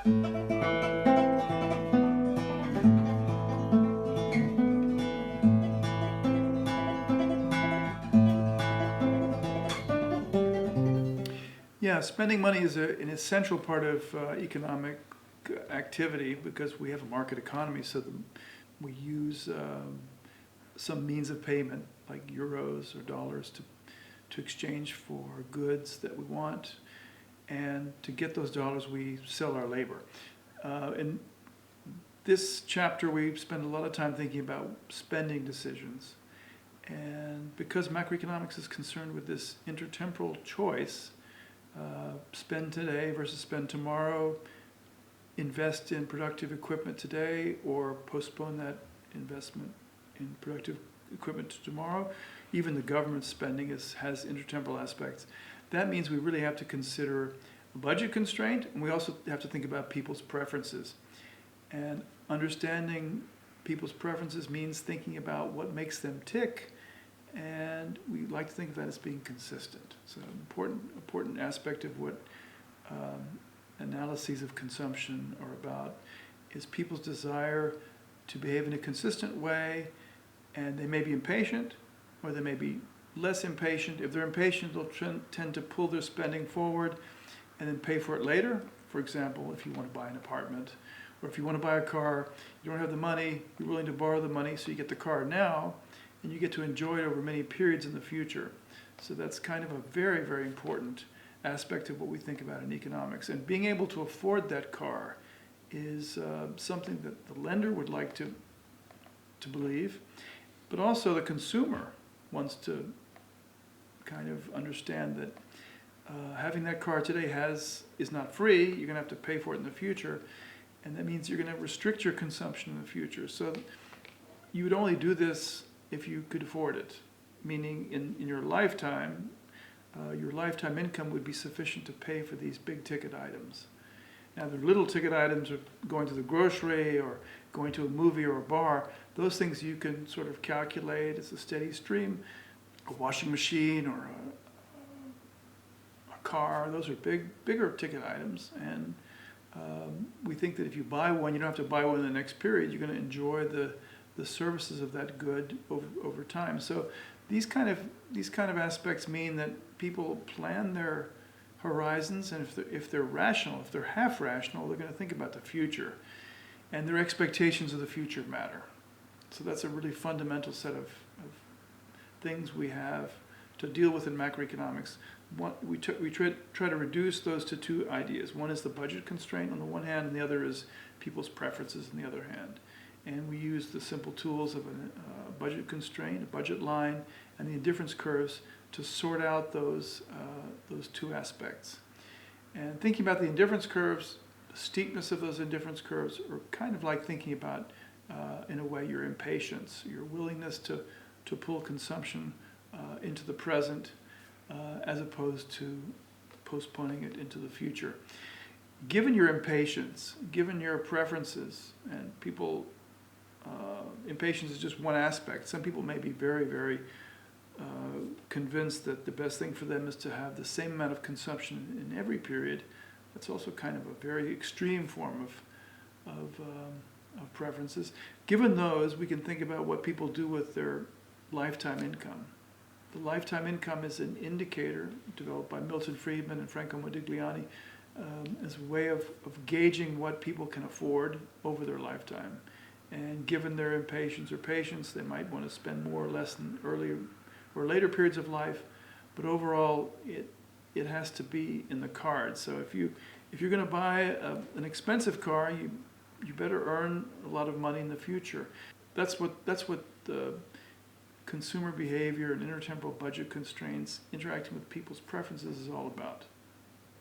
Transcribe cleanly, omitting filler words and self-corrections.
Yeah, spending money is an essential part of economic activity because we have a market economy, so we use some means of payment like euros or dollars to exchange for goods that we want, and to get those dollars we sell our labor. In this chapter we spend a lot of time thinking about spending decisions, and because macroeconomics is concerned with this intertemporal choice, spend today versus spend tomorrow, invest in productive equipment today or postpone that investment in productive equipment to tomorrow. Even the government spending has intertemporal aspects. That means we really have to consider a budget constraint, and we also have to think about people's preferences. And understanding people's preferences means thinking about what makes them tick, and we like to think of that as being consistent. So an important aspect of what analyses of consumption are about is people's desire to behave in a consistent way, and they may be impatient or they may be less impatient. If they're impatient, they'll tend to pull their spending forward and then pay for it later. For example, if you want to buy an apartment, or if you want to buy a car, you don't have the money, you're willing to borrow the money, so you get the car now, and you get to enjoy it over many periods in the future. So that's kind of a very, very important aspect of what we think about in economics. And being able to afford that car is something that the lender would like to believe, but also the consumer wants to kind of understand that having that car today is not free. You're going to have to pay for it in the future, and that means you're going to restrict your consumption in the future. So you would only do this if you could afford it, meaning in your lifetime income would be sufficient to pay for these big ticket items. Now the little ticket items are going to the grocery or going to a movie or a bar. Those things you can sort of calculate as a steady stream. A washing machine or a car, those are bigger ticket items, and we think that if you buy one, you don't have to buy one in the next period. You're going to enjoy the services of that good over time. So these kind of aspects mean that people plan their horizons, and if they're rational, if they're half rational, they're going to think about the future, and their expectations of the future matter. So that's a really fundamental set of things we have to deal with in macroeconomics. We try to reduce those to two ideas. One is the budget constraint on the one hand, and the other is people's preferences on the other hand. And we use the simple tools of a budget constraint, a budget line, and the indifference curves to sort out those two aspects. And thinking about the indifference curves, the steepness of those indifference curves are kind of like thinking about, in a way, your impatience, your willingness to pull consumption into the present as opposed to postponing it into the future. Given your impatience, given your preferences, and people, impatience is just one aspect. Some people may be very, very convinced that the best thing for them is to have the same amount of consumption in every period. That's also kind of a very extreme form of preferences. Given those, we can think about what people do with their lifetime income. The lifetime income is an indicator developed by Milton Friedman and Franco Modigliani as a way of gauging what people can afford over their lifetime. And given their impatience or patience, they might want to spend more or less in earlier or later periods of life, but overall it has to be in the cards. So if you're going to buy an expensive car, you better earn a lot of money in the future. That's what the consumer behavior and intertemporal budget constraints interacting with people's preferences is all about.